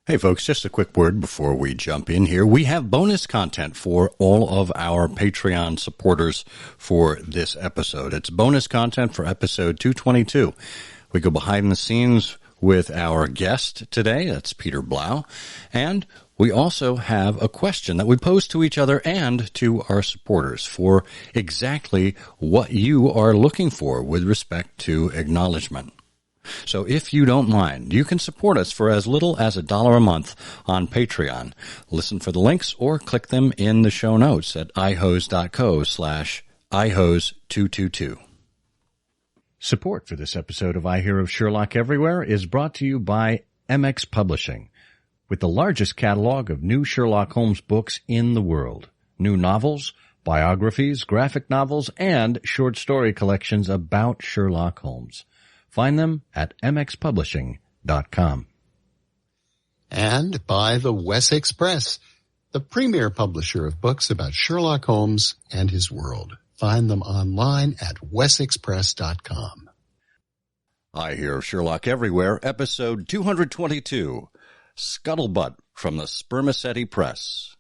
Hey folks, just a quick word before we jump in here. We have bonus content for all of our Patreon supporters for this episode. It's bonus content for episode 222. We go behind the scenes with our guest today. That's Peter Blau. And we also have a question that we pose to each other and to our supporters for exactly what you are looking for with respect to acknowledgement. So if you don't mind, you can support us for as little as $1 a month on Patreon. Listen for the links or click them in the show notes at ihose.co/ihose222. Support for this episode of I Hear of Sherlock Everywhere is brought to you by MX Publishing, with the largest catalog of new Sherlock Holmes books in the world. New novels, biographies, graphic novels, and short story collections about Sherlock Holmes. Find them at mxpublishing.com. And by the Wessex Press, the premier publisher of books about Sherlock Holmes and his world. Find them online at wessexpress.com. I Hear of Sherlock Everywhere, episode 222, Scuttlebutt from the Spermaceti Press.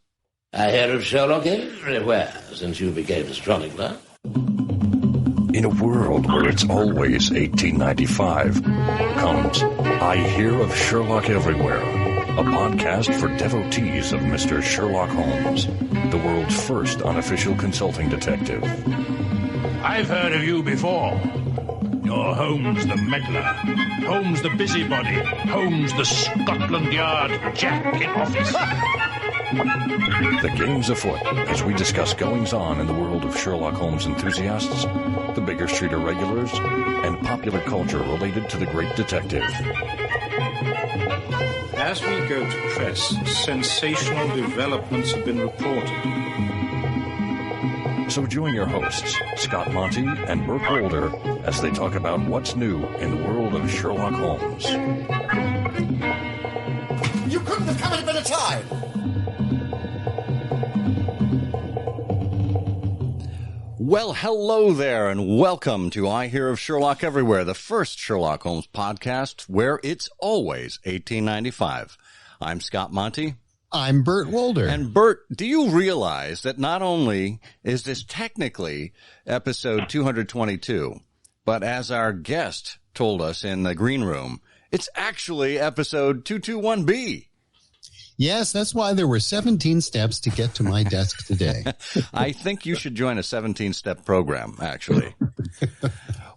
I hear of Sherlock everywhere since you became a chronicler. In a world where it's always 1895, comes I Hear of Sherlock Everywhere, a podcast for devotees of Mr. Sherlock Holmes, the world's first unofficial consulting detective. I've heard of you before. You're Holmes the meddler, Holmes the busybody, Holmes the Scotland Yard Jack in office. The game's afoot as we discuss goings-on in the world of Sherlock Holmes enthusiasts, the Baker Street Irregulars, and popular culture related to the great detective. As we go to press, sensational developments have been reported. So join your hosts, Scott Monty and Burt Wolder, as they talk about what's new in the world of Sherlock Holmes. You couldn't have come at a better time! Well, hello there, and welcome to I Hear of Sherlock Everywhere, the first Sherlock Holmes podcast where it's always 1895. I'm Scott Monty. I'm Burt Wolder. And Burt, do you realize that not only is this technically episode 222, but as our guest told us in the green room, it's actually episode 221B. Yes, that's why there were 17 steps to get to my desk today. I think you should join a 17-step program, actually.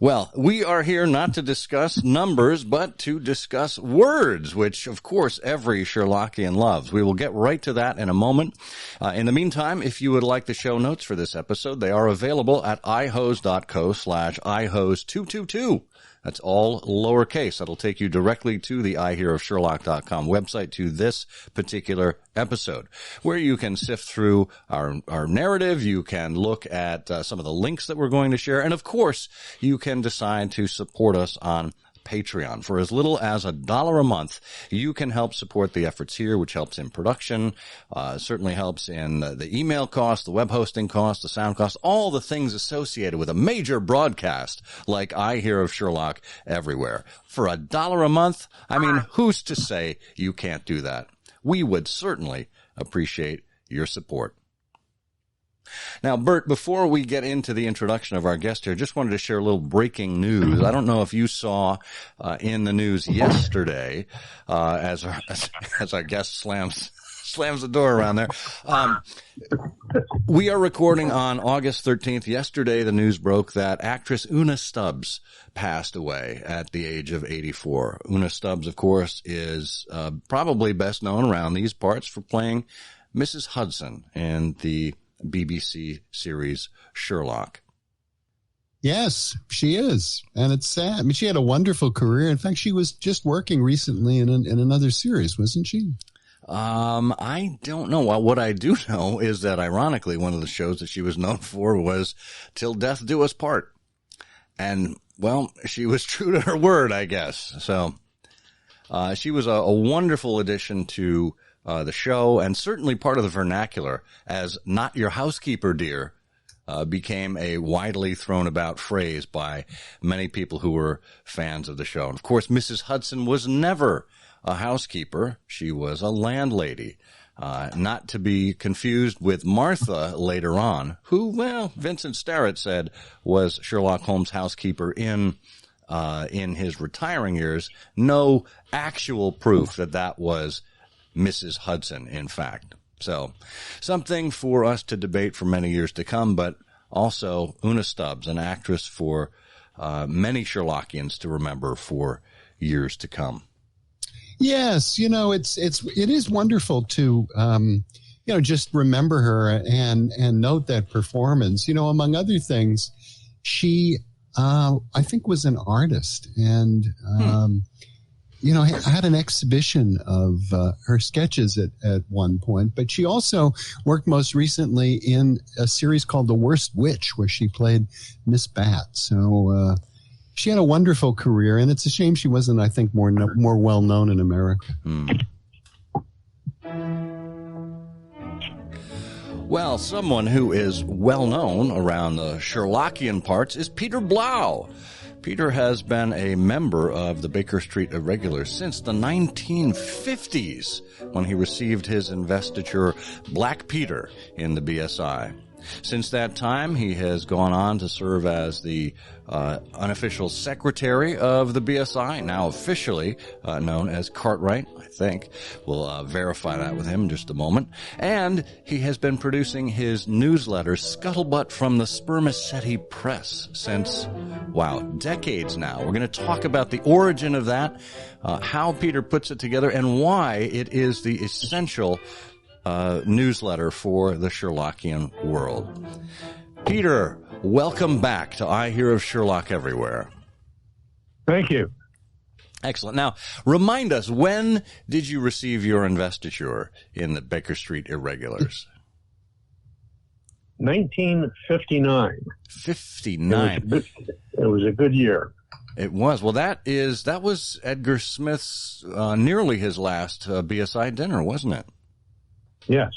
Well, we are here not to discuss numbers, but to discuss words, which, of course, every Sherlockian loves. We will get right to that in a moment. In the meantime, if you would like the show notes for this episode, they are available at ihose.co/ihose222. That's all lowercase. That'll take you directly to the ihearofsherlock.com website to this particular episode, where you can sift through our narrative. You can look at some of the links that we're going to share. And, of course, you can decide to support us on Patreon. For as little as $1 a month, you can help support the efforts here, which helps in production, certainly helps in the email cost, the web hosting cost, the sound cost, all the things associated with a major broadcast like I Hear of Sherlock Everywhere. For $1 a month, I mean, who's to say you can't do that? We would certainly appreciate your support. Now, Burt, before we get into the introduction of our guest here, just wanted to share a little breaking news. I don't know if you saw in the news yesterday, as our guest slams the door around there. We are recording on August 13th. Yesterday, the news broke that actress Una Stubbs passed away at the age of 84. Una Stubbs, of course, is probably best known around these parts for playing Mrs. Hudson in the BBC series Sherlock. Yes, she is. And it's sad. I mean, she had a wonderful career. In fact, she was just working recently in another series, wasn't she? I don't know. Well, what I do know is that, ironically, one of the shows that she was known for was Till Death Do Us Part. And, well, she was true to her word, I guess. So, she was a wonderful addition to the show, and certainly part of the vernacular, as "not your housekeeper, dear," became a widely thrown about phrase by many people who were fans of the show. And of course, Mrs. Hudson was never a housekeeper. She was a landlady. Not to be confused with Martha later on, who, well, Vincent Starrett said was Sherlock Holmes' housekeeper in his retiring years. No actual proof that was Mrs. Hudson, in fact. So, something for us to debate for many years to come, but also Una Stubbs, an actress for many Sherlockians to remember for years to come. Yes, it is wonderful to just remember her and note that performance. Among other things, she I think was an artist and had an exhibition of her sketches at one point, but she also worked most recently in a series called The Worst Witch, where she played Miss Bat. So she had a wonderful career, and it's a shame she wasn't, I think, more well known in America. Well, someone who is well known around the Sherlockian parts is Peter Blau. Peter has been a member of the Baker Street Irregulars since the 1950s, when he received his investiture Black Peter in the BSI. Since that time, he has gone on to serve as the unofficial secretary of the BSI, now officially known as Cartwright, I think. We'll verify that with him in just a moment. And he has been producing his newsletter, Scuttlebutt, from the Spermaceti Press since, decades now. We're going to talk about the origin of that, how Peter puts it together, and why it is the essential newsletter for the Sherlockian world. Peter, welcome back to I Hear of Sherlock Everywhere. Thank you. Excellent. Now, remind us, when did you receive your investiture in the Baker Street Irregulars? 1959. 59. It was a good year. It was. Well, that was Edgar Smith's, nearly his last BSI dinner, wasn't it? Yes.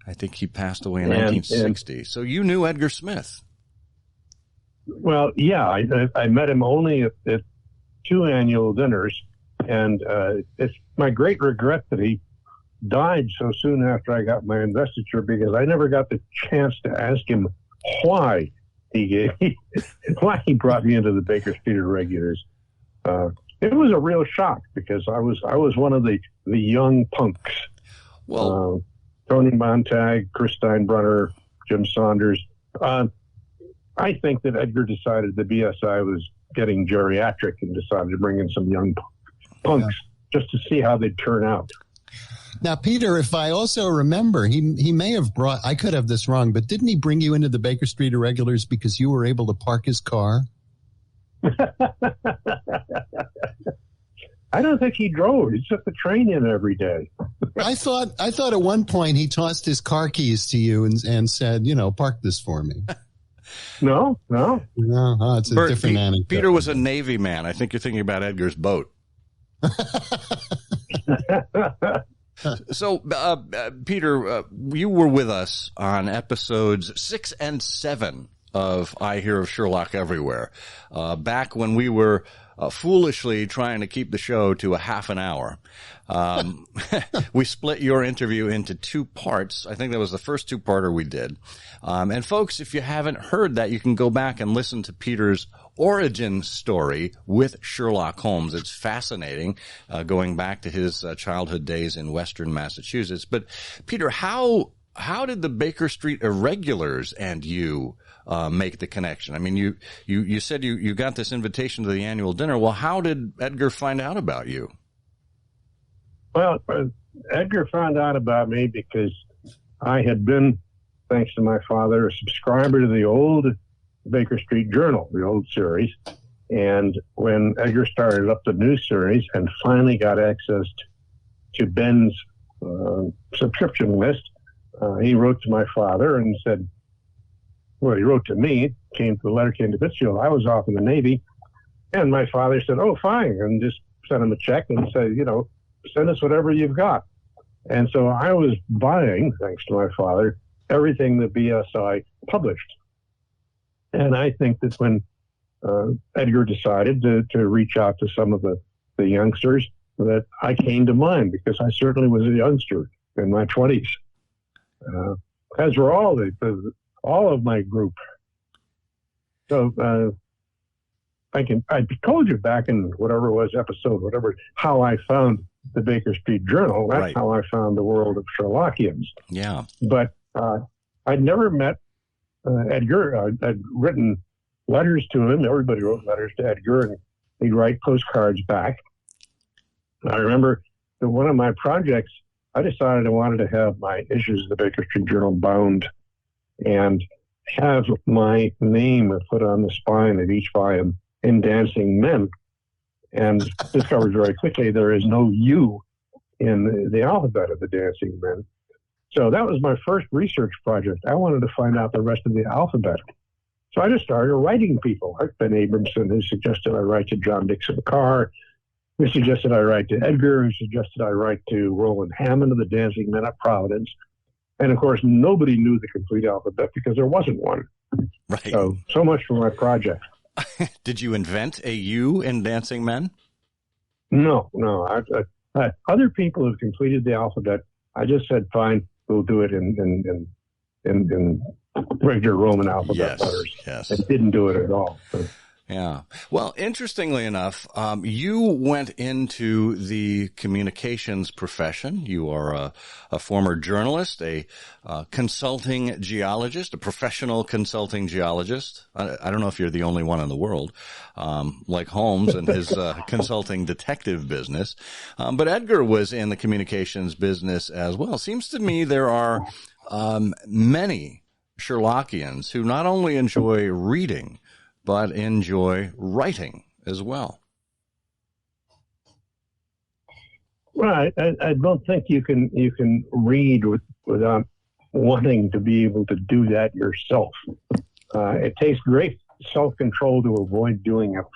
I think he passed away in 1960. So you knew Edgar Smith. Well, yeah, I met him only at 2 annual dinners, and it's my great regret that he died so soon after I got my investiture, because I never got the chance to ask him why he brought me into the Baker Street Irregulars. It was a real shock, because I was one of the young punks. Well, Tony Montag, Chris Steinbrunner, Jim Saunders. I think that Edgar decided the BSI was getting geriatric and decided to bring in some young punks just to see how they'd turn out. Now, Peter, if I also remember, he may have brought, I could have this wrong, but didn't he bring you into the Baker Street Irregulars because you were able to park his car? I don't think he drove. He took the train in every day. I thought at one point he tossed his car keys to you and said, park this for me. No. It's a different anecdote. Peter was a Navy man. I think you're thinking about Edgar's boat. So, Peter, you were with us on episodes 6 and 7 of I Hear of Sherlock Everywhere, back when we were foolishly trying to keep the show to a half an hour. We split your interview into 2 parts. I think that was the first 2-parter we did. And folks, if you haven't heard that, you can go back and listen to Peter's origin story with Sherlock Holmes. It's fascinating, going back to his childhood days in Western Massachusetts. But Peter, how did the Baker Street Irregulars and you make the connection? I mean, you said you got this invitation to the annual dinner. Well, how did Edgar find out about you? Well, Edgar found out about me because I had been, thanks to my father, a subscriber to the old Baker Street Journal, the old series. And when Edgar started up the new series and finally got access to Ben's subscription list, he wrote to my father and said, well, he wrote to me, the letter came to Pittsfield. I was off in the Navy. And my father said, oh, fine. And just sent him a check and said, send us whatever you've got. And so I was buying, thanks to my father, everything the BSI published. And I think that when Edgar decided to reach out to some of the youngsters, that I came to mind because I certainly was a youngster in my 20s. As were all of my group. So I told you back in whatever it was, how I found the Baker Street Journal. That's right. how I found the world of Sherlockians. Yeah. But I'd never met Edgar. I'd written letters to him. Everybody wrote letters to Edgar, and he'd write postcards back. I remember that one of my projects, I decided I wanted to have my issues of the Baker Street Journal bound and have my name put on the spine of each volume in Dancing Men, and discovered very quickly there is no U in the alphabet of the Dancing Men. So that was my first research project. I wanted to find out the rest of the alphabet. So I just started writing people like Ben Abramson, who suggested I write to John Dixon Carr, who suggested I write to Edgar, who suggested I write to Roland Hammond of the Dancing Men at Providence. And of course, nobody knew the complete alphabet because there wasn't one. Right. So much for my project. Did you invent a U in Dancing Men? No. Other people have completed the alphabet. I just said, fine, we'll do it in regular Roman alphabet letters. Yes. It didn't do it at all. So. Yeah. Well, interestingly enough, you went into the communications profession. You are a former journalist, a consulting geologist, a professional consulting geologist. I don't know if you're the only one in the world, like Holmes and his consulting detective business. But Edgar was in the communications business as well. Seems to me there are many Sherlockians who not only enjoy reading, but enjoy writing as well. Right. I don't think you can read without wanting to be able to do that yourself. It takes great self-control to avoid doing it.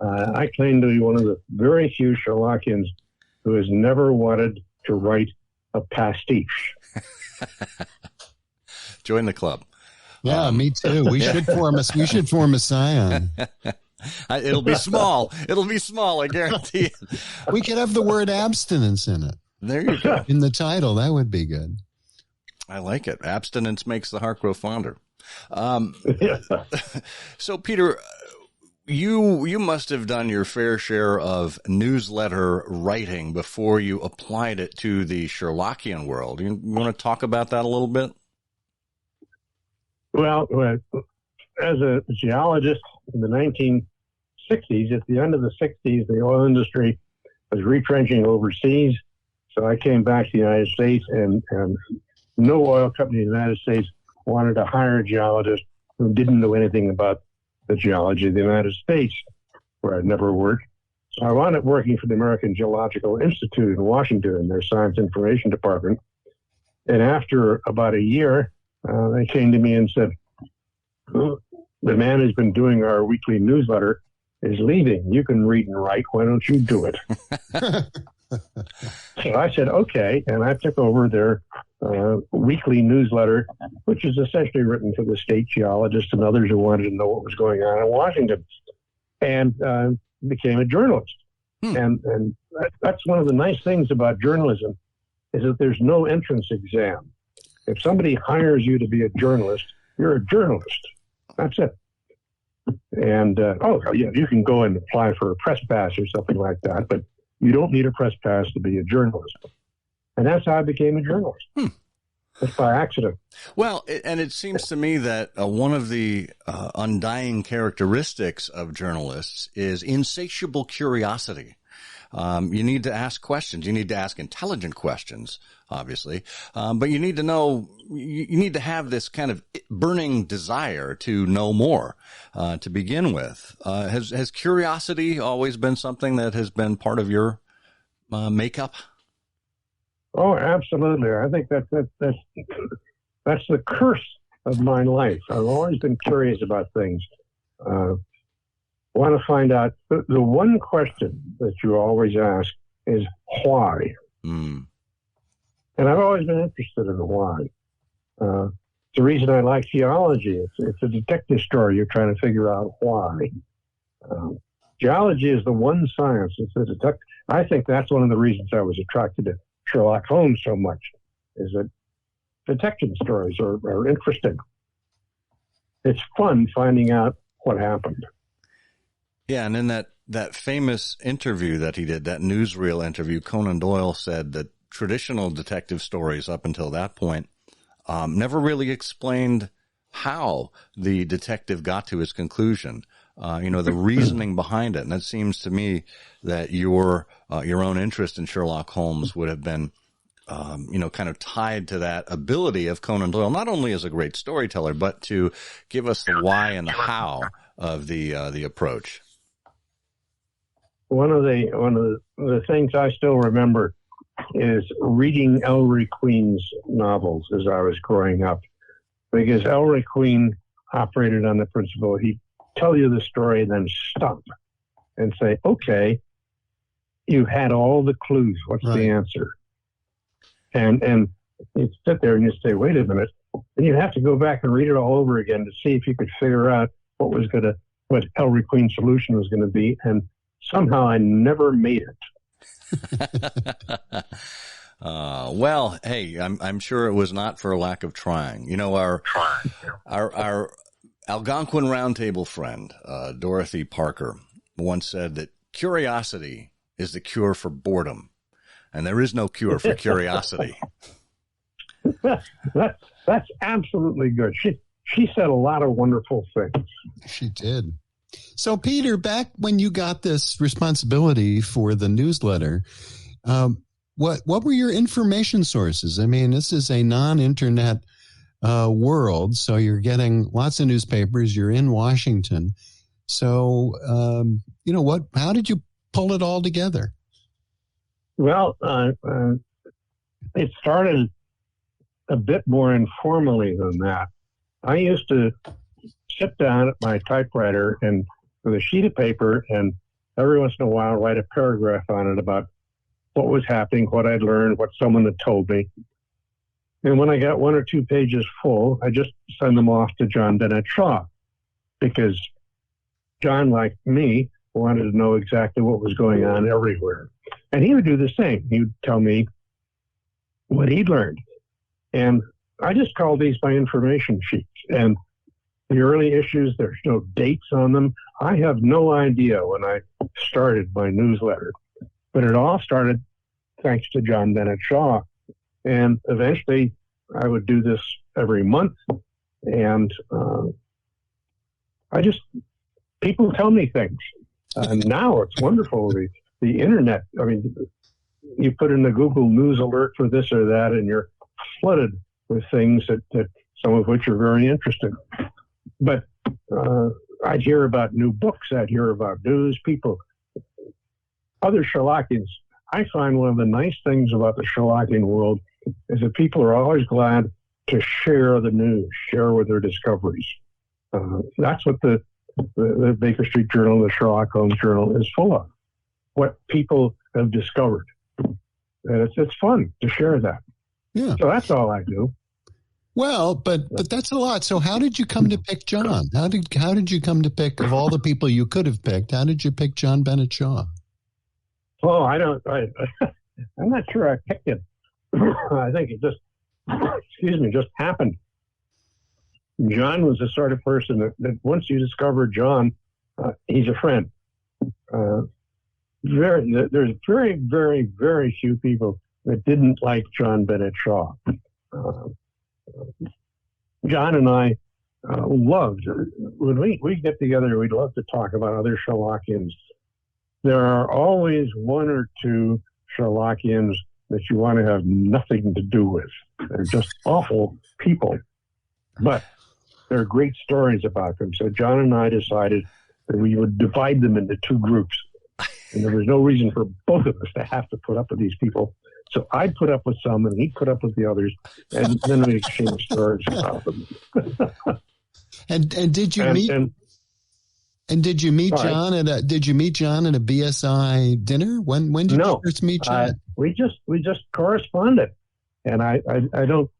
I claim to be one of the very few Sherlockians who has never wanted to write a pastiche. Join the club. Yeah, me too. We should form a scion. It'll be small. It'll be small, I guarantee it. We could have the word abstinence in it. There you go. In the title, that would be good. I like it. Abstinence makes the heart grow fonder. So, Peter, you must have done your fair share of newsletter writing before you applied it to the Sherlockian world. You want to talk about that a little bit? Well, as a geologist in the 1960s, at the end of the 60s, the oil industry was retrenching overseas. So I came back to the United States, and no oil company in the United States wanted to hire a geologist who didn't know anything about the geology of the United States, where I'd never worked. So I wound up working for the American Geological Institute in Washington in their Science Information Department. And after about a year, they came to me and said, the man who's been doing our weekly newsletter is leaving. You can read and write. Why don't you do it? So I said, okay. And I took over their weekly newsletter, which is essentially written for the state geologists and others who wanted to know what was going on in Washington, and became a journalist. And that's one of the nice things about journalism is that there's no entrance exam. If somebody hires you to be a journalist, you're a journalist. That's it. And, you can go and apply for a press pass or something like that, but you don't need a press pass to be a journalist. And that's how I became a journalist. Just by accident. Well, and it seems to me that one of the undying characteristics of journalists is insatiable curiosity. You need to ask questions. You need to ask intelligent questions, obviously. But you need to know, you need to have this kind of burning desire to know more, to begin with. Has curiosity always been something that has been part of your makeup? Oh, absolutely. I think that's the curse of my life. I've always been curious about things. Want to find out. The one question that you always ask is why. And I've always been interested in why. It's the reason I like geology. It's a detective story. You're trying to figure out why. Geology is the one science. It's a I think that's one of the reasons I was attracted to Sherlock Holmes so much, is that detective stories are interesting. It's fun finding out what happened. Yeah, and in that famous interview that he did, that newsreel interview, Conan Doyle said that traditional detective stories up until that point never really explained how the detective got to his conclusion, the reasoning behind it. And it seems to me that your own interest in Sherlock Holmes would have been, kind of tied to that ability of Conan Doyle, not only as a great storyteller, but to give us the why and the how of the approach. One of the things I still remember is reading Ellery Queen's novels as I was growing up, because Ellery Queen operated on the principle he'd tell you the story, then stop and say, okay, you've had all the clues. What's the answer? And you'd sit there and you'd say, wait a minute. And you'd have to go back and read it all over again to see if you could figure out what Ellery Queen's solution was going to be. And somehow I never made it. Well, hey, I'm sure it was not for a lack of trying. Our Algonquin Roundtable friend, Dorothy Parker, once said that curiosity is the cure for boredom, and there is no cure for curiosity. That's absolutely good. She said a lot of wonderful things. She did. So, Peter, back when you got this responsibility for the newsletter, what were your information sources? I mean, this is a non-internet world, so you're getting lots of newspapers. You're in Washington, so how did you pull it all together? Well, it started a bit more informally than that. I used to sit down at my typewriter and with a sheet of paper, and every once in a while write a paragraph on it about what was happening, what I'd learned, what someone had told me. And when I got 1 or 2 pages full, I just send them off to John Bennett Shaw, because John, like me, wanted to know exactly what was going on everywhere. And he would do the same. He would tell me what he'd learned. And I just called these my information sheets. And the early issues, there's no dates on them. I have no idea when I started my newsletter. But it all started thanks to John Bennett Shaw. And eventually I would do this every month. And people tell me things. Now it's wonderful. The internet, I mean, you put in a Google News alert for this or that, and you're flooded with things that some of which are very interesting. But I'd hear about new books. I'd hear about news, people, other Sherlockians. I find one of the nice things about the Sherlockian world is that people are always glad to share the news, share with their discoveries. That's what the Baker Street Journal, the Sherlock Holmes Journal is full of, what people have discovered. And it's fun to share that. Yeah. So that's all I do. Well, but that's a lot. So how did you come to pick John? How did you come to pick, of all the people you could have picked, how did you pick John Bennett Shaw? Oh, I'm not sure I picked it. I think it just happened. John was the sort of person that once you discover John, he's a friend. There's very, very, very few people that didn't like John Bennett Shaw. John and I loved, when we get together, we'd love to talk about other Sherlockians. There are always 1 or 2 Sherlockians that you want to have nothing to do with. They're just awful people. But there are great stories about them. So John and I decided that we would divide them into 2 groups. And there was no reason for both of us to have to put up with these people. So I'd put up with some, and he'd put up with the others, and then we exchanged stories about them. And did you meet? And did you meet John at a BSI dinner? When did you first meet John? We just corresponded, and I don't.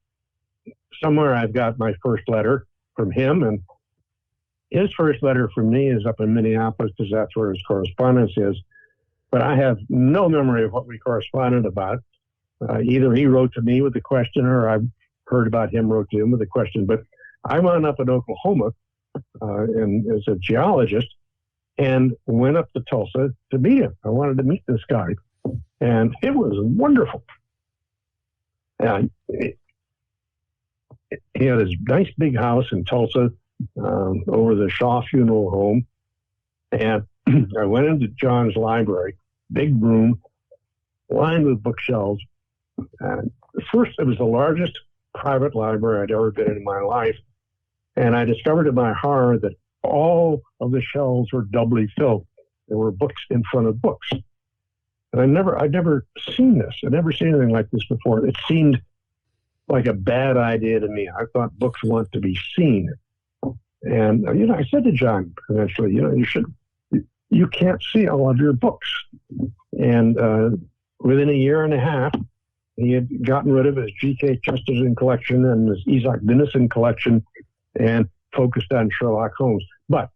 Somewhere I've got my first letter from him, and his first letter from me is up in Minneapolis because that's where his correspondence is. but I have no memory of what we corresponded about. Either he wrote to me with a question, or I heard about him wrote to him with a question. But I wound up in Oklahoma and as a geologist, and went up to Tulsa to meet him. I wanted to meet this guy, and it was wonderful. And he had his nice big house in Tulsa over the Shaw Funeral Home, and I went into John's library, big room, lined with bookshelves. And first, it was the largest private library I'd ever been in my life, and I discovered to my horror that all of the shelves were doubly filled. There were books in front of books. And I'd never seen this. I'd never seen anything like this before. It seemed like a bad idea to me. I thought books want to be seen. And, I said to John eventually, you can't see all of your books. And within a year and a half, he had gotten rid of his G.K. Chesterton collection and his Isaac Dinesen collection and focused on Sherlock Holmes. But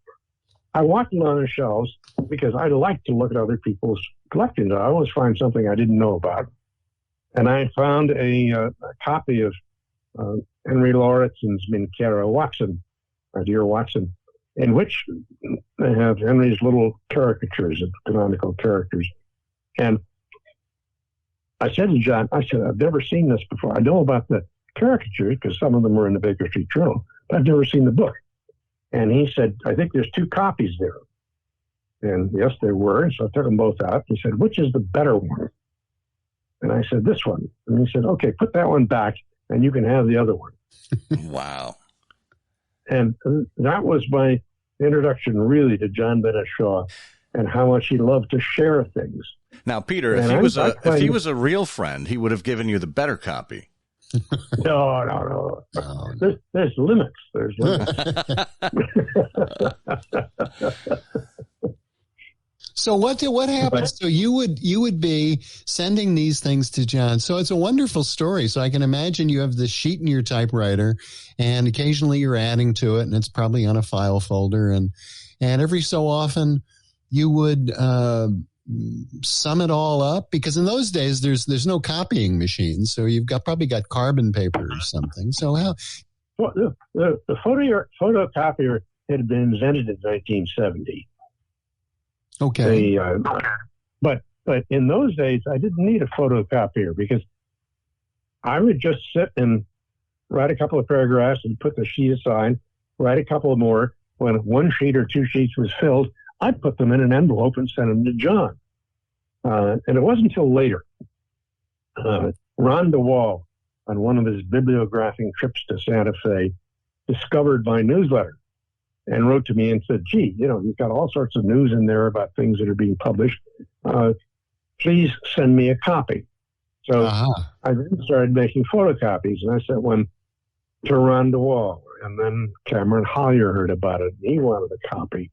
I walked along the shelves because I like to look at other people's collections. I always find something I didn't know about. And I found a copy of Henry Laurenson's Minkera Watson, our dear Watson, in which they have Henry's little caricatures of canonical characters. And I said to John, I've never seen this before. I know about the caricatures because some of them were in the Baker Street Journal, but I've never seen the book. And he said, I think there's 2 copies there. And yes, there were. So I took them both out. He said, which is the better one? And I said, this one. And he said, okay, put that one back and you can have the other one. Wow. And that was my introduction really to John Bennett Shaw and how much he loved to share things. Now, Peter, if he was a real friend, he would have given you the better copy. No. There's limits. There's limits. So what happens? So you would be sending these things to John. So it's a wonderful story. So I can imagine you have this sheet in your typewriter, and occasionally you're adding to it, and it's probably on a file folder, and every so often you would sum it all up, because in those days there's no copying machines, so you've probably got carbon paper or something. So how? Well, the photocopier had been invented in 1970. Okay. But in those days I didn't need a photocopier because I would just sit and write a couple of paragraphs and put the sheet aside, write a couple more. When one sheet or 2 sheets was filled, I'd put them in an envelope and send them to John. And it wasn't until later. Ron DeWall, on one of his bibliographic trips to Santa Fe, discovered my newsletter and wrote to me and said, gee, you've got all sorts of news in there about things that are being published. Please send me a copy. So I then started making photocopies, and I sent one to Ron DeWall. And then Cameron Hollier heard about it. He wanted a copy.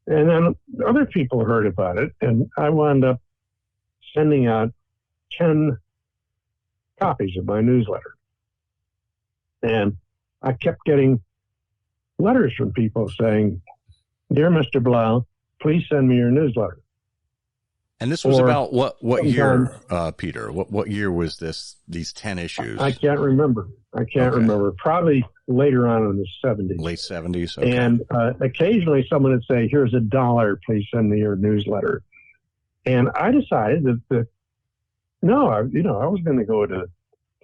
And then other people heard about it, and I wound up sending out 10 copies of my newsletter. And I kept getting letters from people saying, Dear Mr. Blau, please send me your newsletter. And this was about what year, Peter? What year was this? These 10 issues? I can't remember. Remember. Probably later on in the 70s. Late 70s. Okay. And occasionally someone would say, "Here's $1. Please send me your newsletter." And I decided that I was going to go to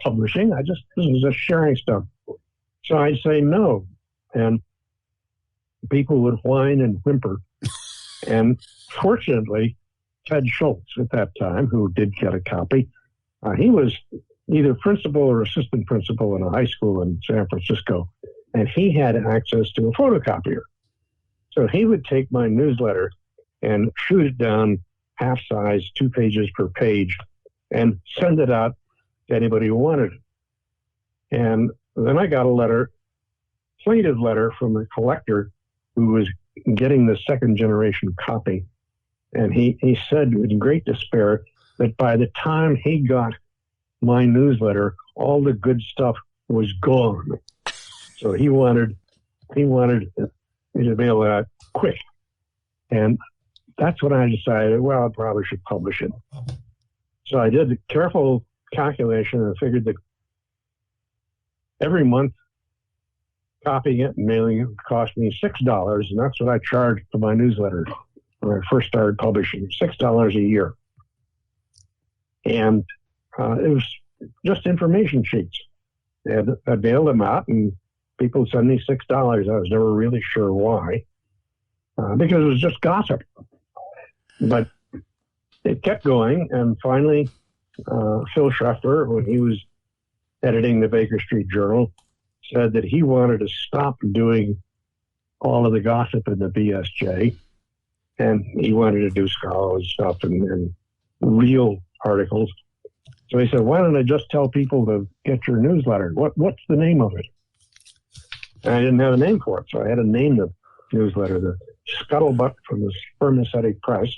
publishing. This was just sharing stuff. So I'd say no, and people would whine and whimper. And fortunately, Ted Schultz at that time, who did get a copy, he was either principal or assistant principal in a high school in San Francisco, and he had access to a photocopier. So he would take my newsletter and shoot it down half size, 2 pages per page, and send it out to anybody who wanted it. And then I got a plaintive letter from a collector who was getting the second generation copy. And he said in great despair that by the time he got my newsletter, all the good stuff was gone. So he wanted me to mail it out quick. And that's when I decided, well, I probably should publish it. So I did a careful calculation and figured that every month copying it and mailing it would cost me $6, and that's what I charged for my newsletter when I first started publishing, $6 a year. And it was just information sheets. I mailed them out, and people would send me $6. I was never really sure why, because it was just gossip. But it kept going, and finally, Phil Scheffler, when he was editing the Baker Street Journal, said that he wanted to stop doing all of the gossip in the BSJ, and he wanted to do scholarly stuff and real articles. So he said, why don't I just tell people to get your newsletter? What's the name of it? And I didn't have a name for it, so I had to name the newsletter the Scuttlebutt from the Spermaceti Press.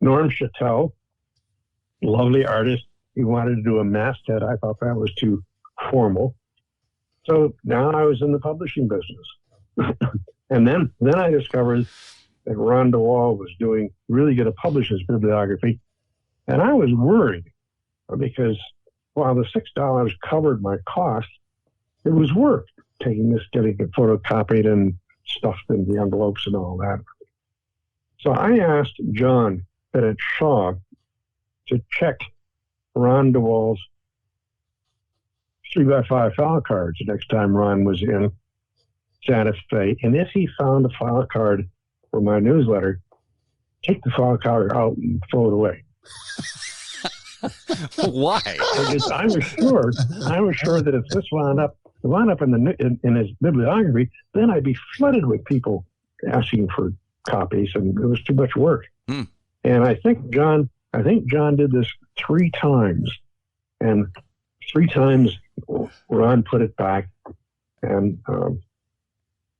Norm Chattel, lovely artist, he wanted to do a masthead. I thought that was too formal. So now I was in the publishing business. And then I discovered that Ron DeWall was doing really good to publish his bibliography. And I was worried because while the $6 covered my costs, it was work taking this, getting it photocopied and stuffed in the envelopes and all that. So I asked John Bennett Shaw to check Ron DeWall's 3x5 file cards the next time Ron was in Santa Fe. And if he found a file card for my newsletter, take the file card out and throw it away. Why? Because I was sure that if this wound up in his bibliography, then I'd be flooded with people asking for copies, and it was too much work. And I think John did this 3 times, and 3 times Ron put it back, and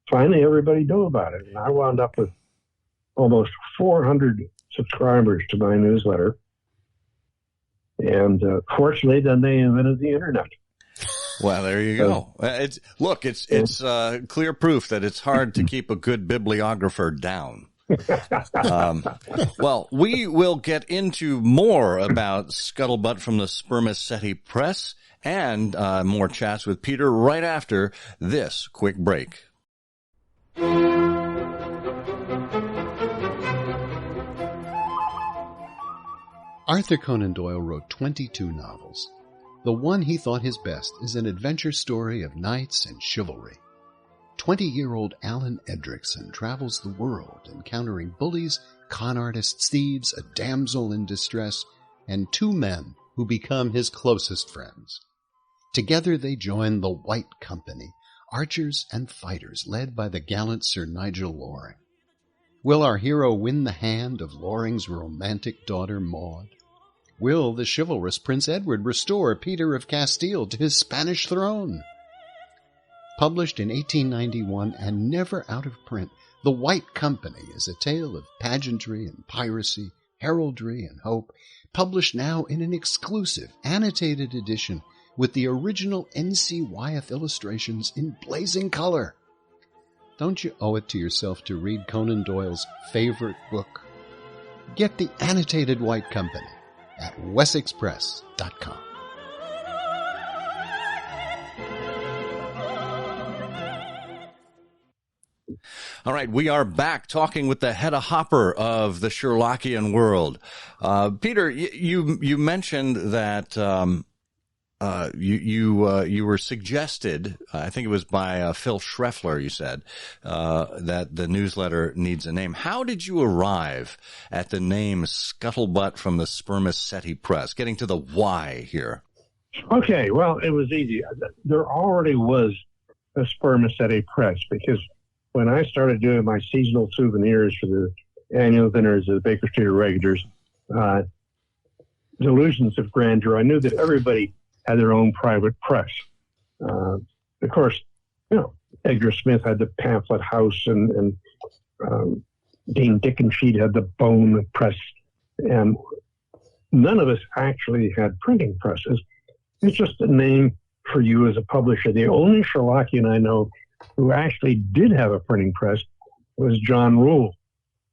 finally everybody knew about it, and I wound up with almost 400 subscribers to my newsletter. And fortunately, then they invented the internet. Well, there you go. It's clear proof that it's hard to keep a good bibliographer down. Well, we will get into more about Scuttlebutt from the Spermaceti Press and more chats with Peter right after this quick break. Arthur Conan Doyle wrote 22 novels. The one he thought his best is an adventure story of knights and chivalry. 20-year-old Alan Edrickson travels the world encountering bullies, con artists, thieves, a damsel in distress, and 2 men who become his closest friends. Together they join the White Company, archers and fighters led by the gallant Sir Nigel Loring. Will our hero win the hand of Loring's romantic daughter Maud? Will the chivalrous Prince Edward restore Peter of Castile to his Spanish throne? Published in 1891 and never out of print, The White Company is a tale of pageantry and piracy, heraldry and hope, published now in an exclusive annotated edition with the original N.C. Wyeth illustrations in blazing color. Don't you owe it to yourself to read Conan Doyle's favorite book? Get the annotated White Company at wessexpress.com. All right, we are back talking with the head hopper of the Sherlockian world. Peter, you mentioned that you were suggested, I think it was by Phil Scheffler, you said, that the newsletter needs a name. How did you arrive at the name Scuttlebutt from the Spermaceti Press? Getting to the why here. Okay, well, it was easy. There already was a Spermaceti Press, because when I started doing my seasonal souvenirs for the annual dinners of the Baker Street Irregulars, Delusions of Grandeur, I knew that everybody had their own private press. Of course, Edgar Smith had the Pamphlet House, and Dean Dickensheet had the Bone Press, and none of us actually had printing presses. It's just a name for you as a publisher. The only Sherlockian I know who actually did have a printing press was John Rule.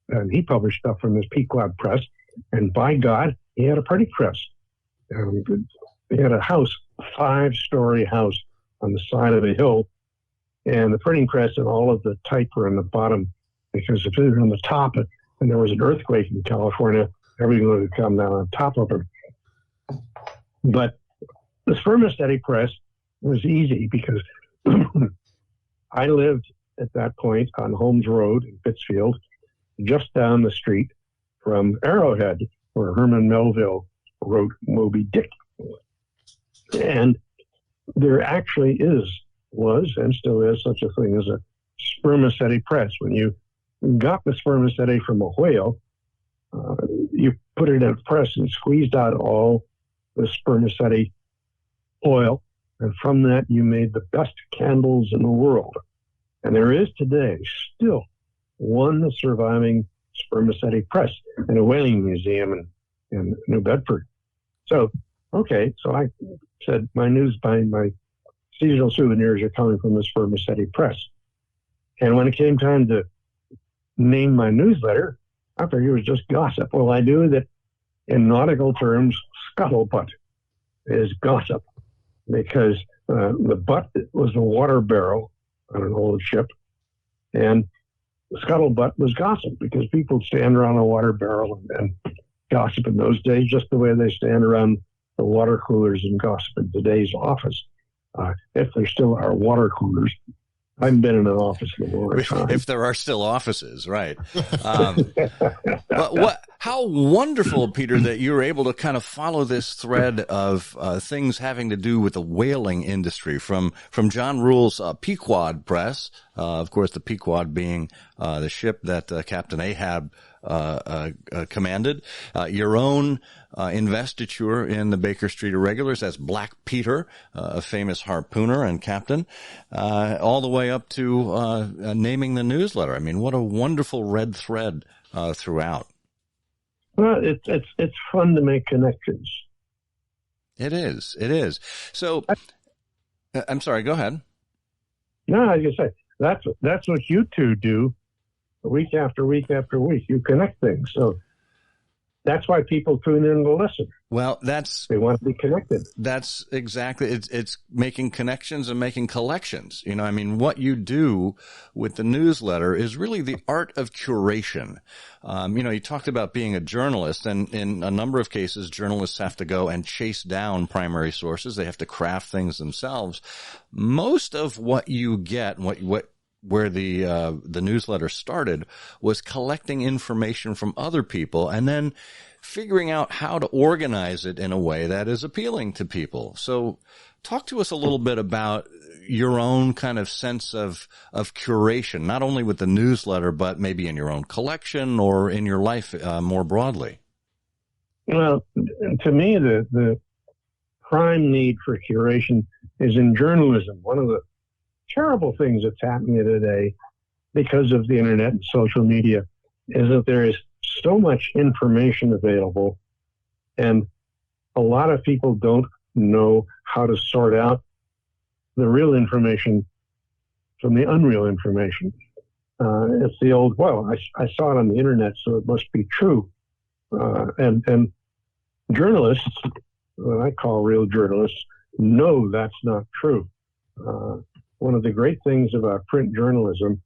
and he published stuff from his Pequod press. And by God, he had a printing press. He had a house, a 5-story house on the side of a hill, and the printing press and all of the type were on the bottom, because if it was on the top and there was an earthquake in California, everything would come down on top of him. But the Spermaceti Press was easy because I lived at that point on Holmes Road in Pittsfield, just down the street from Arrowhead, where Herman Melville wrote Moby Dick. And there actually was, and still is, such a thing as a Spermaceti Press. When you got the spermaceti from a whale, you put it in a press and squeezed out all the spermaceti oil, and from that you made the best candles in the world. And there is today still one surviving Spermaceti Press in a whaling museum in New Bedford. So I said my seasonal souvenirs are coming from the Spermaceti Press. And when it came time to name my newsletter, I figured it was just gossip. Well, I knew that in nautical terms, scuttlebutt is gossip, because the butt was a water barrel on an old ship, and scuttlebutt was gossip because people stand around a water barrel and gossip in those days just the way they stand around the water coolers and gossip in today's office. If there still are water coolers. I haven't been in an office in a long time. If there are still offices, right. But how wonderful, Peter, that you were able to kind of follow this thread of things having to do with the whaling industry from John Rule's Pequod Press, of course, the Pequod being the ship that Captain Ahab commanded, your own investiture in the Baker Street Irregulars as Black Peter, a famous harpooner and captain, all the way up to naming the newsletter. I mean, what a wonderful red thread throughout. Well, it's fun to make connections. It is. So, I'm sorry. Go ahead. No, I was going to say that's what you two do. Week after week after week, you connect things. So that's why people tune in to listen. Well, they want to be connected. That's exactly, it's making connections and making collections. You know, I mean, what you do with the newsletter is really the art of curation. You talked about being a journalist, and in a number of cases, journalists have to go and chase down primary sources. They have to craft things themselves. Most of what you get, where the newsletter started, was collecting information from other people and then figuring out how to organize it in a way that is appealing to people. So talk to us a little bit about your own kind of sense of curation, not only with the newsletter, but maybe in your own collection or in your life more broadly. Well, to me, the prime need for curation is in journalism. One of the terrible things that's happening today because of the internet and social media is that there is so much information available, and a lot of people don't know how to sort out the real information from the unreal information. It's the old, well, I saw it on the internet, so it must be true. And journalists, what I call real journalists, know that's not true. One of the great things about print journalism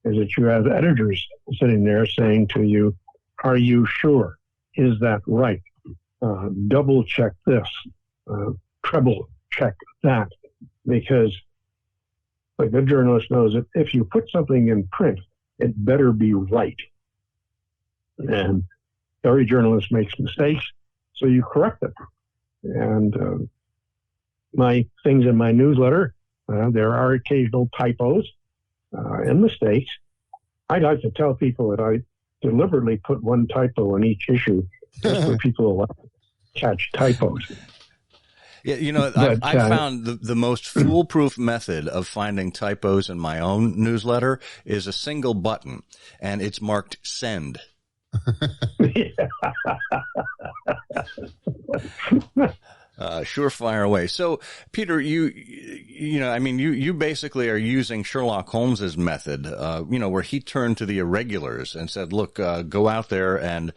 is that you have editors sitting there saying to you, are you sure? Is that right? Double check this, treble check that, because a good journalist knows that if you put something in print, it better be right. And every journalist makes mistakes, so you correct them. And my things in my newsletter, there are occasional typos and mistakes. I'd like to tell people that I deliberately put one typo in each issue just for people to catch typos. Yeah, I found the most foolproof method of finding typos in my own newsletter is a single button, and it's marked send. Sure, fire away. So, Peter, you basically are using Sherlock Holmes's method, where he turned to the irregulars and said, look, go out there and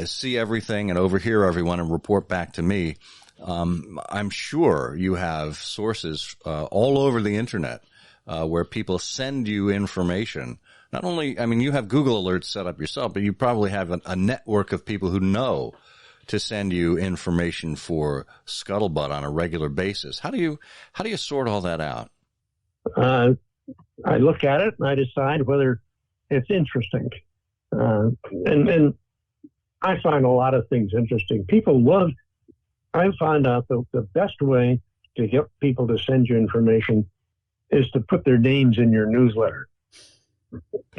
see everything and overhear everyone and report back to me. I'm sure you have sources all over the internet where people send you information. Not only, you have Google alerts set up yourself, but you probably have a network of people who know to send you information for Scuttlebutt on a regular basis. How do you sort all that out? I look at it and I decide whether it's interesting. And I find a lot of things interesting. I find out the best way to get people to send you information is to put their names in your newsletter.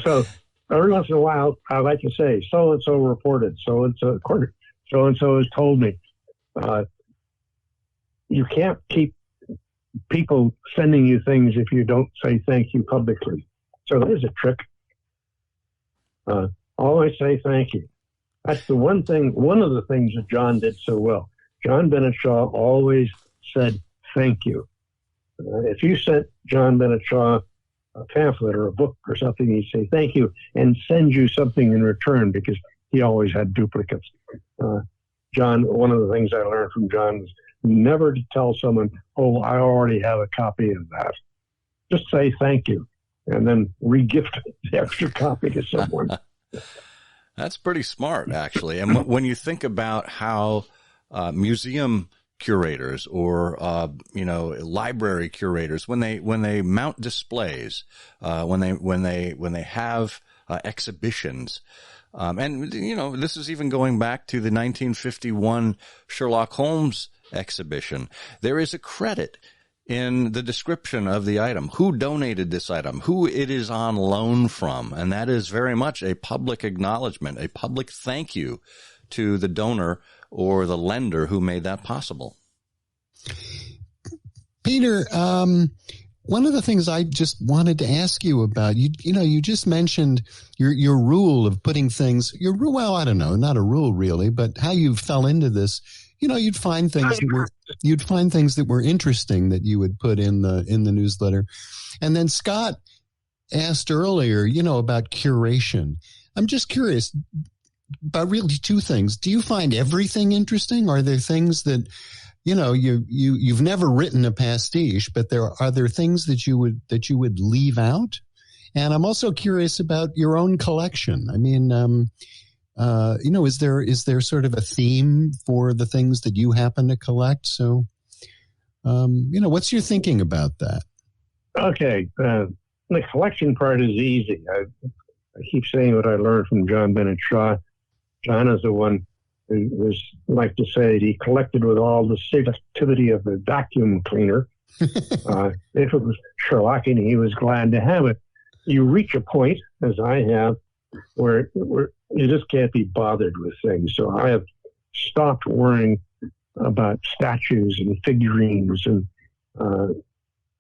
So every once in a while, I like to say, so-and-so reported, so-and-so has told me. You can't keep people sending you things if you don't say thank you publicly. So there's a trick. Always say thank you. That's the one of the things that John did so well. John Bennett Shaw always said thank you. If you sent John Bennett Shaw a pamphlet or a book or something, he'd say thank you and send you something in return because he always had duplicates. John, one of the things I learned from John was never to tell someone, oh, I already have a copy of that. Just say thank you and then re-gift the extra copy to someone. That's pretty smart, actually. And when you think about how museum curators or library curators, when they mount displays, when they have exhibitions, and this is even going back to the 1951 Sherlock Holmes exhibition, there is a credit in the description of the item, who donated this item, who it is on loan from, and that is very much a public acknowledgement, a public thank you to the donor or the lender who made that possible. Peter, one of the things I just wanted to ask you about, you just mentioned your rule of putting things, well, I don't know, not a rule really, but how you fell into this. You'd find things that were interesting that you would put in the newsletter. And then Scott asked earlier, about curation. I'm just curious about really two things. Do you find everything interesting? Are there things that, you've never written a pastiche, but are there things that you would leave out? And I'm also curious about your own collection. I mean, is there sort of a theme for the things that you happen to collect? So, what's your thinking about that? Okay. The collection part is easy. I keep saying what I learned from John Bennett Shaw. John is the one who was, like to say, he collected with all the selectivity of a vacuum cleaner. If it was Sherlockian, he was glad to have it. You reach a point, as I have, where you just can't be bothered with things. So I have stopped worrying about statues and figurines. And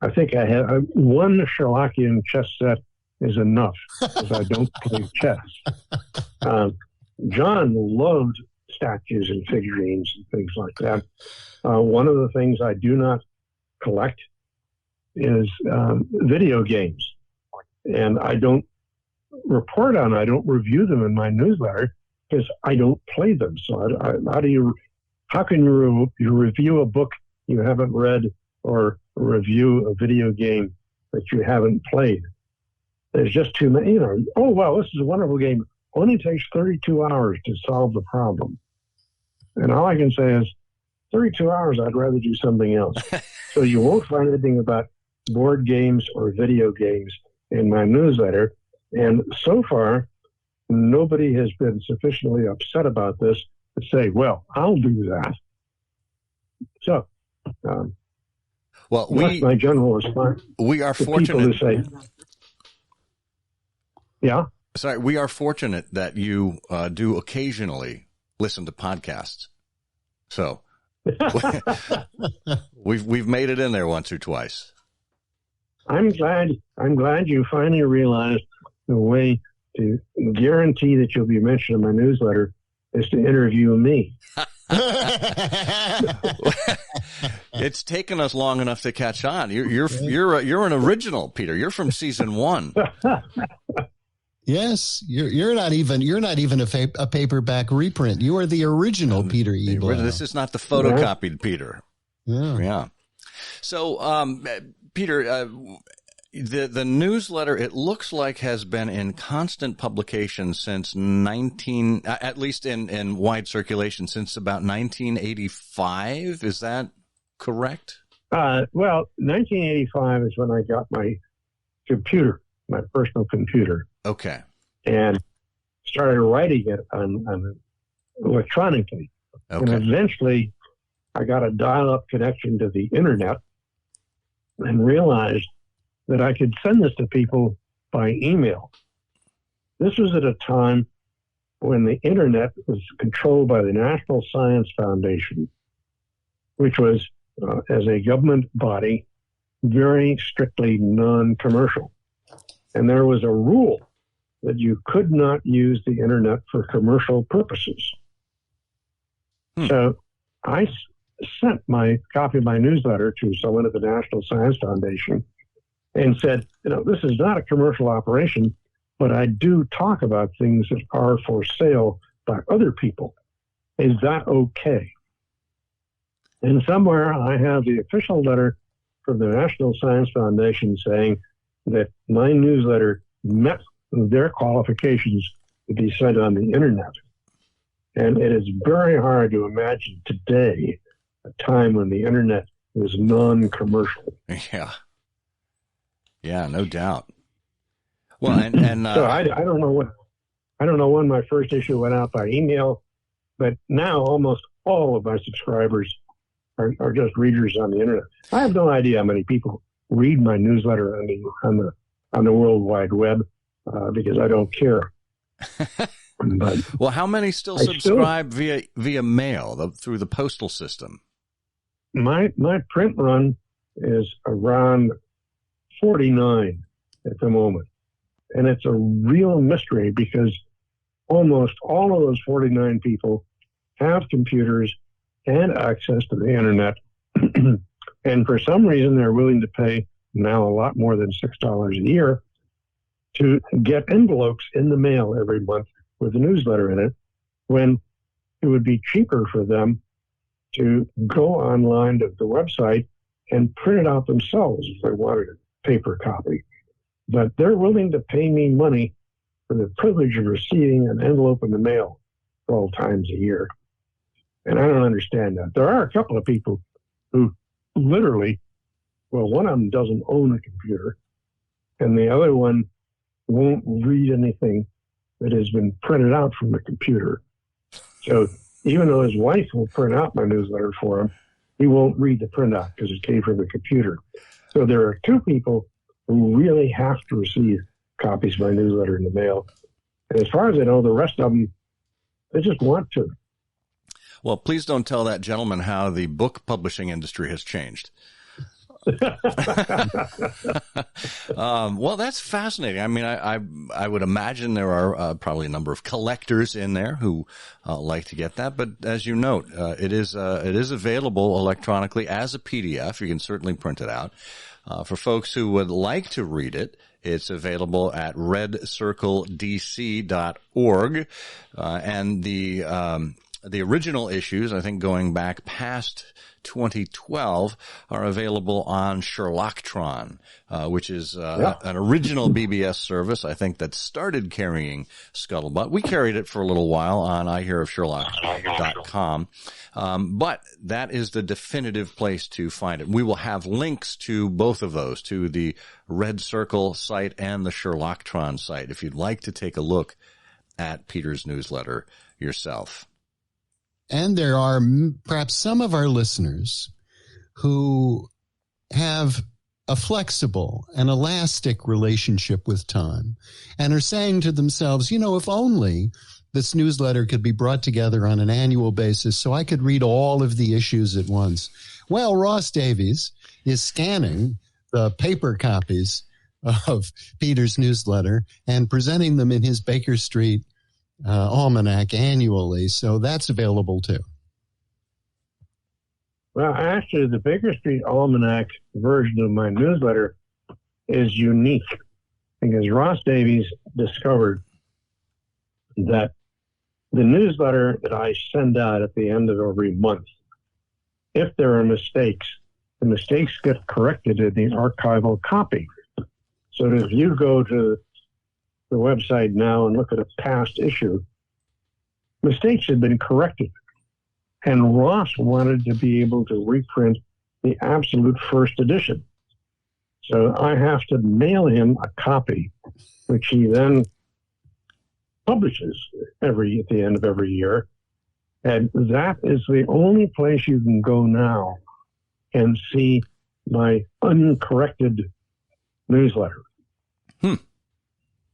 I think I have one Sherlockian chess set is enough because I don't play chess. John loved statues and figurines and things like that. One of the things I do not collect is video games. And I don't report on, I don't review them in my newsletter because I don't play them. So how can you review a book you haven't read or review a video game that you haven't played? There's just too many, oh, well, this is a wonderful game. Only takes 32 hours to solve the problem. And all I can say is 32 hours, I'd rather do something else. So you won't find anything about board games or video games in my newsletter. And so far, nobody has been sufficiently upset about this to say, well, I'll do that. So, that's my general response. We are fortunate. People who say, yeah. Sorry, we are fortunate that you do occasionally listen to podcasts. So we've made it in there once or twice. I'm glad you finally realized the way to guarantee that you'll be mentioned in my newsletter is to interview me. It's taken us long enough to catch on. You're an original, Peter. You're from season 1. Yes, you're not even a paperback reprint. You are the original Peter E. Blau. This is not the photocopied Peter. Yeah. So, Peter, the newsletter, it looks like, has been in constant publication since at least in wide circulation since about 1985. Is that correct? Well, 1985 is when I got my computer, my personal computer. Okay. And started writing it on electronically. Okay. And eventually I got a dial-up connection to the internet and realized that I could send this to people by email. This was at a time when the internet was controlled by the National Science Foundation, which was, as a government body, very strictly non-commercial. And there was a rule that you could not use the internet for commercial purposes. So I sent my copy of my newsletter to someone at the National Science Foundation and said, this is not a commercial operation, but I do talk about things that are for sale by other people. Is that okay? And somewhere I have the official letter from the National Science Foundation saying that my newsletter met their qualifications to be sent on the internet. And it is very hard to imagine today a time when the internet was non-commercial. Yeah, no doubt. Well, and so I don't know when my first issue went out by email, but now almost all of my subscribers are just readers on the internet. I have no idea how many people read my newsletter on the World Wide Web because I don't care. But well, how many still subscribe via mail through the postal system? My print run is around 49 at the moment. And it's a real mystery because almost all of those 49 people have computers and access to the internet. And for some reason, they're willing to pay now a lot more than $6 a year to get envelopes in the mail every month with a newsletter in it, when it would be cheaper for them to go online to the website and print it out themselves if they wanted a paper copy. But they're willing to pay me money for the privilege of receiving an envelope in the mail 12 times a year. And I don't understand that. There are a couple of people who literally, well, one of them doesn't own a computer, and the other one won't read anything that has been printed out from the computer. So even though his wife will print out my newsletter for him, he won't read the printout because it came from the computer. So there are two people who really have to receive copies of my newsletter in the mail. And as far as I know, the rest of them, they just want to. Well, please don't tell that gentleman how the book publishing industry has changed. Well, that's fascinating. I mean, I would imagine there are probably a number of collectors in there who like to get that. But as you note, it is available electronically as a PDF. You can certainly print it out. For folks who would like to read it, it's available at redcircledc.org. And the original issues, I think going back past 2012, are available on Sherlocktron, which is an original BBS service, I think, that started carrying Scuttlebutt. We carried it for a little while on IHearOfSherlock.com, but that is the definitive place to find it. We will have links to both of those, to the Red Circle site and the Sherlocktron site, if you'd like to take a look at Peter's newsletter yourself. And there are perhaps some of our listeners who have a flexible and elastic relationship with time and are saying to themselves, if only this newsletter could be brought together on an annual basis so I could read all of the issues at once. Well, Ross Davies is scanning the paper copies of Peter's newsletter and presenting them in his Baker Street almanac annually, so that's available too. Well, actually, the Baker Street Almanac version of my newsletter is unique because Ross Davies discovered that the newsletter that I send out at the end of every month, if there are mistakes, the mistakes get corrected in the archival copy. So that if you go to the website now and look at a past issue, mistakes have been corrected. And Ross wanted to be able to reprint the absolute first edition. So I have to mail him a copy, which he then publishes at the end of every year. And that is the only place you can go now and see my uncorrected newsletter.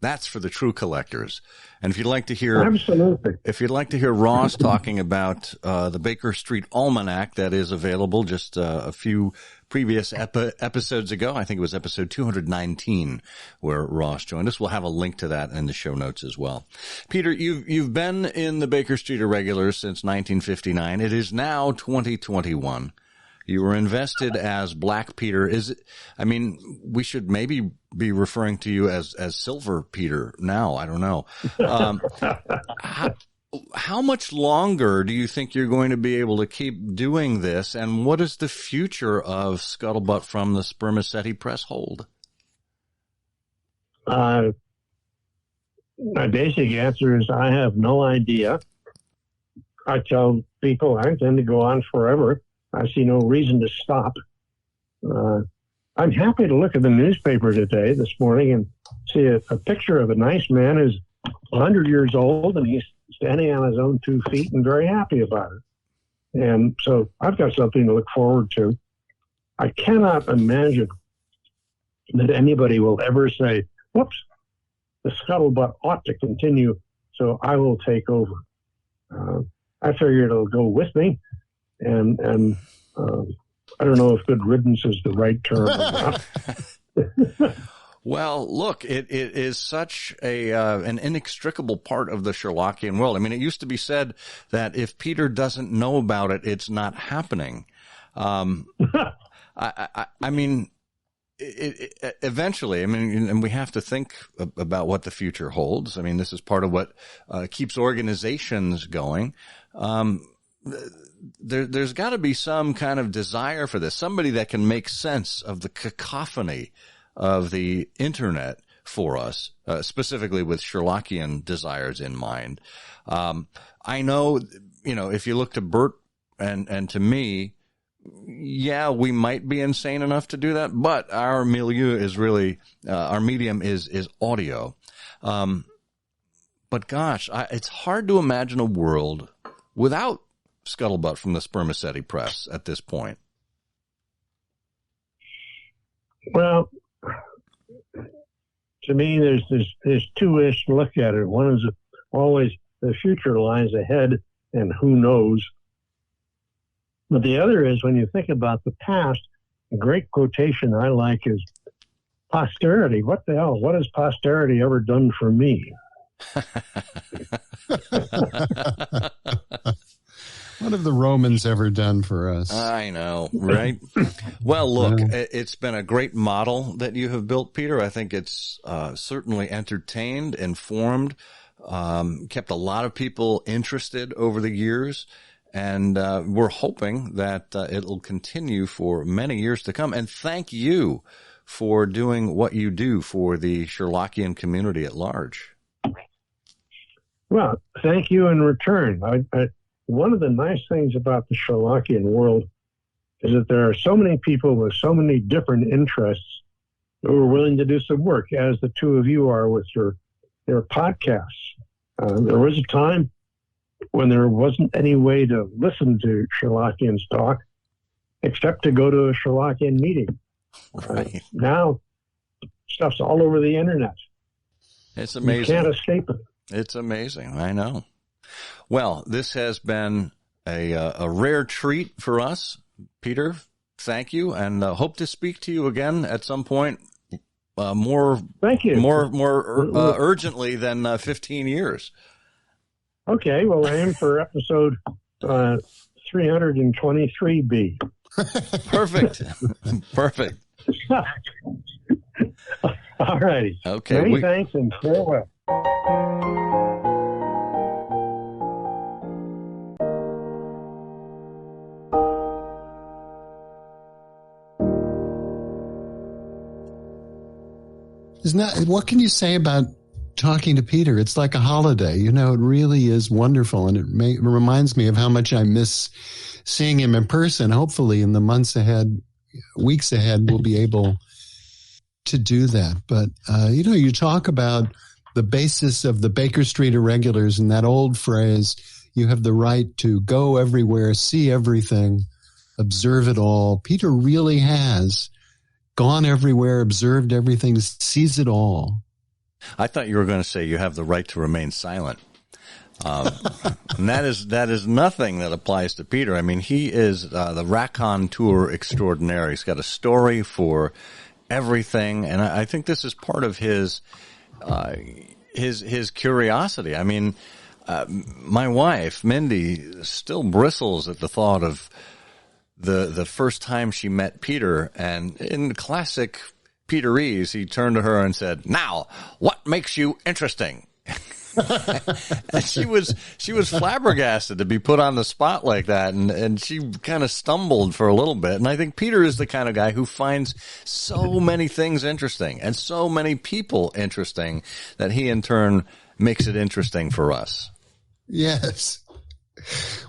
That's for the true collectors. And if you'd like to hear, absolutely, if you'd like to hear Ross talking about the Baker Street Almanac that is available just a few previous episodes ago, I think it was episode 219 where Ross joined us. We'll have a link to that in the show notes as well. Peter, you've been in the Baker Street Irregulars since 1959. It is now 2021. You were invested as Black Peter. We should maybe be referring to you as Silver Peter now. I don't know. How much longer do you think you're going to be able to keep doing this? And what is the future of Scuttlebutt from the Spermaceti Press hold? My basic answer is I have no idea. I tell people I intend to go on forever. I see no reason to stop. I'm happy to look at the newspaper this morning, and see a picture of a nice man who's 100 years old, and he's standing on his own 2 feet and very happy about it. And so I've got something to look forward to. I cannot imagine that anybody will ever say, whoops, the Scuttlebutt ought to continue, so I will take over. I figure it'll go with me. And I don't know if good riddance is the right term or not. Well, look, it is such an inextricable part of the Sherlockian world. I mean, it used to be said that if Peter doesn't know about it, it's not happening. Eventually, and we have to think about what the future holds. I mean, this is part of what keeps organizations going. There's got to be some kind of desire for this, somebody that can make sense of the cacophony of the internet for us, specifically with Sherlockian desires in mind. I know, if you look to Bert and to me, yeah, we might be insane enough to do that, but our milieu is really, our medium is audio. But gosh, it's hard to imagine a world without Scuttlebutt from the Spermaceti Press at this point. Well, to me, there's two ways to look at it. One is always the future lies ahead, and who knows. But the other is when you think about the past, a great quotation I like is posterity. What the hell? What has posterity ever done for me? What have the Romans ever done for us? I know, right? Well, look, it's been a great model that you have built, Peter. I think it's certainly entertained, informed, kept a lot of people interested over the years, and we're hoping that it'll continue for many years to come. And thank you for doing what you do for the Sherlockian community at large. Well, thank you in return. One of the nice things about the Sherlockian world is that there are so many people with so many different interests who are willing to do some work, as the two of you are with your podcasts. There was a time when there wasn't any way to listen to Sherlockians talk except to go to a Sherlockian meeting. Right. Now, stuff's all over the internet. It's amazing. You can't escape it. It's amazing. I know. Well, this has been a rare treat for us, Peter. Thank you, and hope to speak to you again at some point. Thank you. More urgently than 15 years. Okay. Well, I am for episode 323B. Perfect. Perfect. All righty. Okay. Many thanks and farewell. What can you say about talking to Peter? It's like a holiday. You know, it really is wonderful. And it reminds me of how much I miss seeing him in person. Hopefully in the months ahead, weeks ahead, we'll be able to do that. But, you talk about the basis of the Baker Street Irregulars and that old phrase, you have the right to go everywhere, see everything, observe it all. Peter really has gone everywhere, observed everything, sees it all. I thought you were going to say you have the right to remain silent. And that is nothing that applies to Peter. I mean, he is the raconteur extraordinaire. He's got a story for everything, and I think this is part of his curiosity. I mean, my wife, Mindy, still bristles at the thought of the first time she met Peter, and in classic Peterese, he turned to her and said, "Now, what makes you interesting?" And she was flabbergasted to be put on the spot like that, and she kind of stumbled for a little bit. And I think Peter is the kind of guy who finds so many things interesting and so many people interesting that he in turn makes it interesting for us. Yes.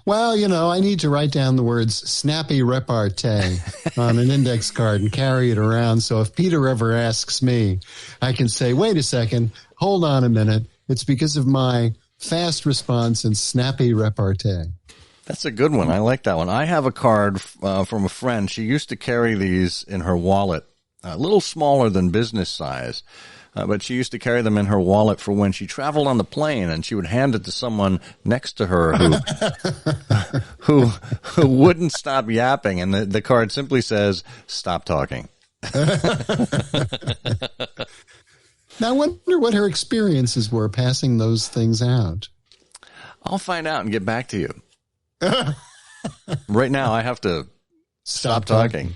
Well, I need to write down the words snappy repartee on an index card and carry it around. So if Peter ever asks me, I can say, wait a second, hold on a minute. It's because of my fast response and snappy repartee. That's a good one. I like that one. I have a card from a friend. She used to carry these in her wallet, a little smaller than business size. But she used to carry them in her wallet for when she traveled on the plane, and she would hand it to someone next to her who wouldn't stop yapping. And the card simply says, "Stop talking." Now, I wonder what her experiences were passing those things out. I'll find out and get back to you. Right now, I have to stop talking.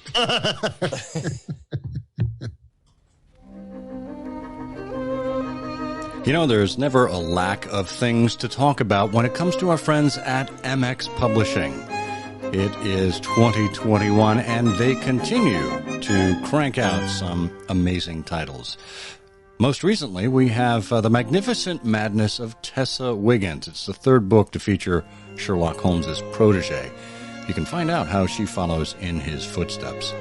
There's never a lack of things to talk about when it comes to our friends at MX Publishing. It is 2021, and they continue to crank out some amazing titles. Most recently, we have The Magnificent Madness of Tessa Wiggins. It's the third book to feature Sherlock Holmes' protege. You can find out how she follows in his footsteps.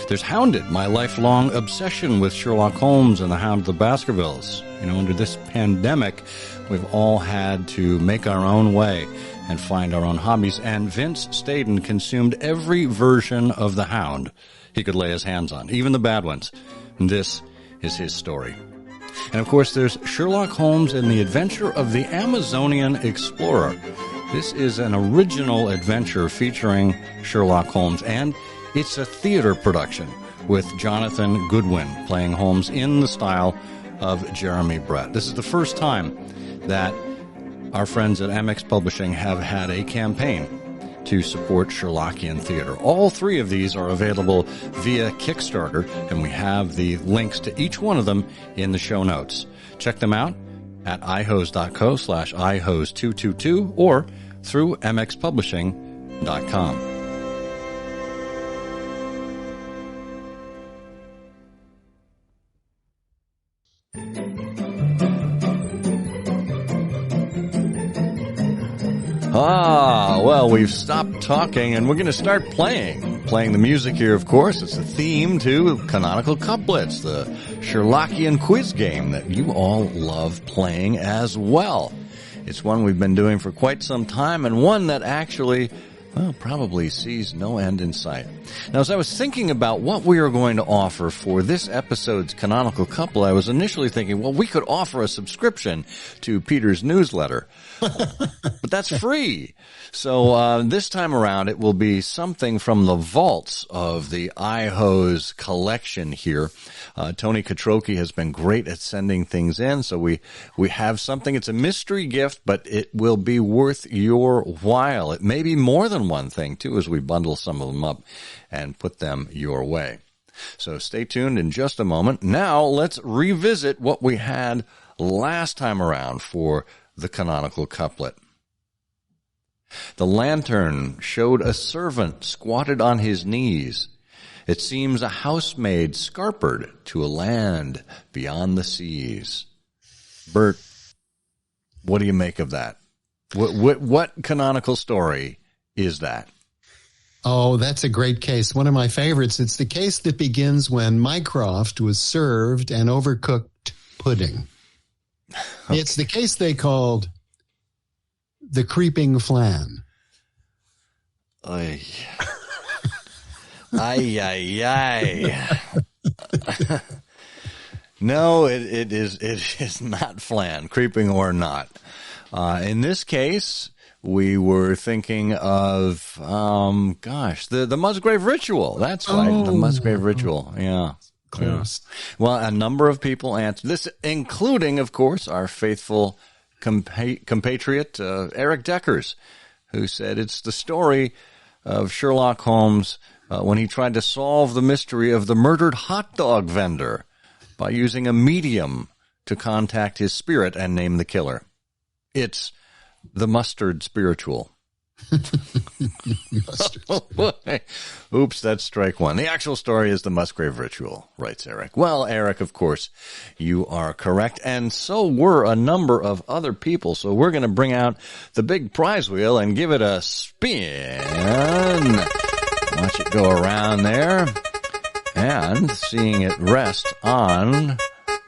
There's Hounded, my lifelong obsession with Sherlock Holmes and the Hound of the Baskervilles. Under this pandemic, we've all had to make our own way and find our own hobbies, and Vince Staden consumed every version of the Hound he could lay his hands on, even the bad ones. And this is his story. And of course, there's Sherlock Holmes and the Adventure of the Amazonian Explorer. This is an original adventure featuring Sherlock Holmes, and it's a theater production with Jonathan Goodwin playing Holmes in the style of Jeremy Brett. This is the first time that our friends at MX Publishing have had a campaign to support Sherlockian theater. All three of these are available via Kickstarter, and we have the links to each one of them in the show notes. Check them out at ihose.co/ihose222 or through mxpublishing.com. Well, we've stopped talking, and we're going to start playing the music here, of course. It's a theme to Canonical Couplets, the Sherlockian quiz game that you all love playing as well. It's one we've been doing for quite some time, and one that actually, probably sees no end in sight. Now, as I was thinking about what we are going to offer for this episode's Canonical Couplet, I was initially thinking, well, we could offer a subscription to Peter's newsletter. But that's free. So this time around, it will be something from the vaults of the IHOSE collection here. Tony Katroki has been great at sending things in, so we have something. It's a mystery gift, but it will be worth your while. It may be more than all-in-one thing, too, as we bundle some of them up and put them your way. So stay tuned in just a moment. Now let's revisit what we had last time around for the Canonical Couplet. The lantern showed a servant squatted on his knees. It seems a housemaid scarpered to a land beyond the seas. Bert, what do you make of that? What canonical story is that? Oh, that's a great case. One of my favorites. It's the case that begins when Mycroft was served an overcooked pudding. Okay. It's the case they called the creeping flan. Ay. Ay. No, it is not flan, creeping or not. In this case, we were thinking of, the Musgrave Ritual. That's right, the Musgrave Ritual. Yeah. Close. Yeah. Well, a number of people answered this, including, of course, our faithful compatriot, Eric Deckers, who said it's the story of Sherlock Holmes when he tried to solve the mystery of the murdered hot dog vendor by using a medium to contact his spirit and name the killer. It's the mustard spiritual. Oops, that's strike one. The actual story is the Musgrave Ritual, writes Eric. Well, Eric, of course, you are correct, and so were a number of other people. So we're going to bring out the big prize wheel and give it a spin. Watch it go around there. And seeing it rest on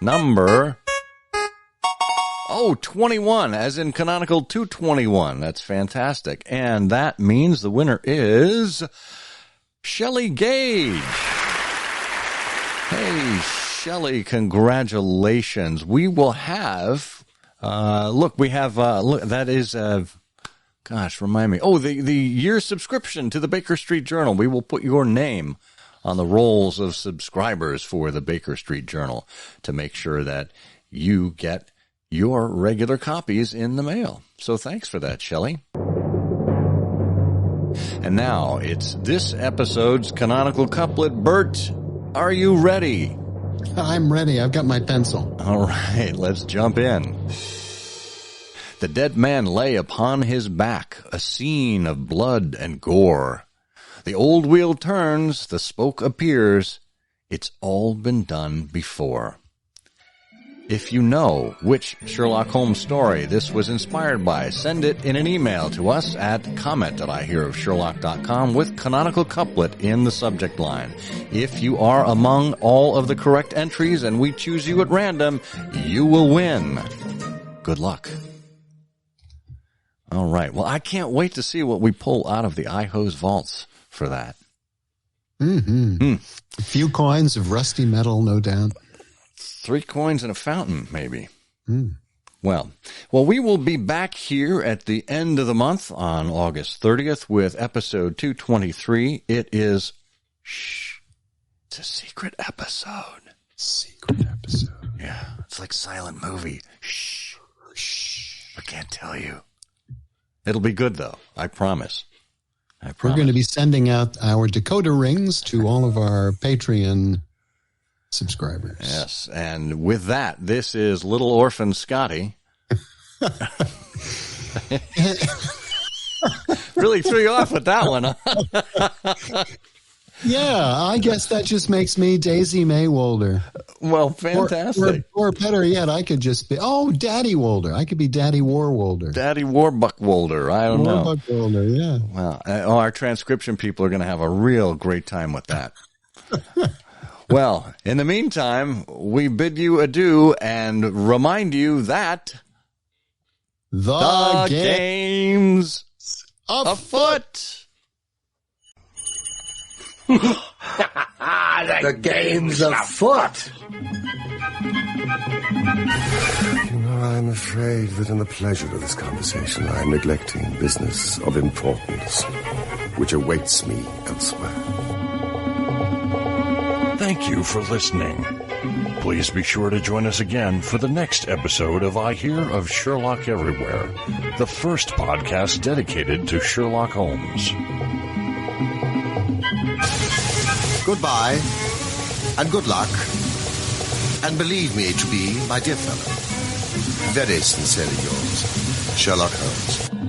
number 21, as in Canonical 221. That's fantastic. And that means the winner is Shelley Gage. Hey, Shelley, congratulations. We will have, that is, remind me. Oh, the year subscription to the Baker Street Journal. We will put your name on the rolls of subscribers for the Baker Street Journal to make sure that you get your regular copies in the mail. So thanks for that, Shelley. And now it's this episode's Canonical Couplet. Bert, are you ready? I'm ready. I've got my pencil. All right, let's jump in. The dead man lay upon his back, a scene of blood and gore. The old wheel turns, the spoke appears. It's all been done before. If you know which Sherlock Holmes story this was inspired by, send it in an email to us at comment@IHearOfSherlock.com with Canonical Couplet in the subject line. If you are among all of the correct entries and we choose you at random, you will win. Good luck. All right. Well, I can't wait to see what we pull out of the IHOSE vaults for that. A few coins of rusty metal, no doubt. 3 coins in a fountain, maybe. Well, we will be back here at the end of the month on August 30th with episode 223. It is, it's a secret episode. Secret episode. Yeah, it's like silent movie. Shh. I can't tell you. It'll be good, though. I promise. We're going to be sending out our decoder rings to all of our Patreon subscribers. Yes, and with that, this is Little Orphan Scotty. Really threw you off with that one, huh? Yeah, I guess that just makes me Daisy May Wolder. Well, fantastic. Or better yet, I could just be, Daddy Wolder. I could be Daddy War Wolder. Daddy Warbuck Wolder. I don't know. Warbuck Wolder, yeah. Well, our transcription people are going to have a real great time with that. Well, in the meantime, we bid you adieu and remind you that the game's afoot. The game's afoot. I'm afraid that in the pleasure of this conversation, I am neglecting business of importance, which awaits me elsewhere. Thank you for listening. Please be sure to join us again for the next episode of I Hear of Sherlock Everywhere, the first podcast dedicated to Sherlock Holmes. Goodbye, and good luck, and believe me to be, my dear fellow, very sincerely yours, Sherlock Holmes.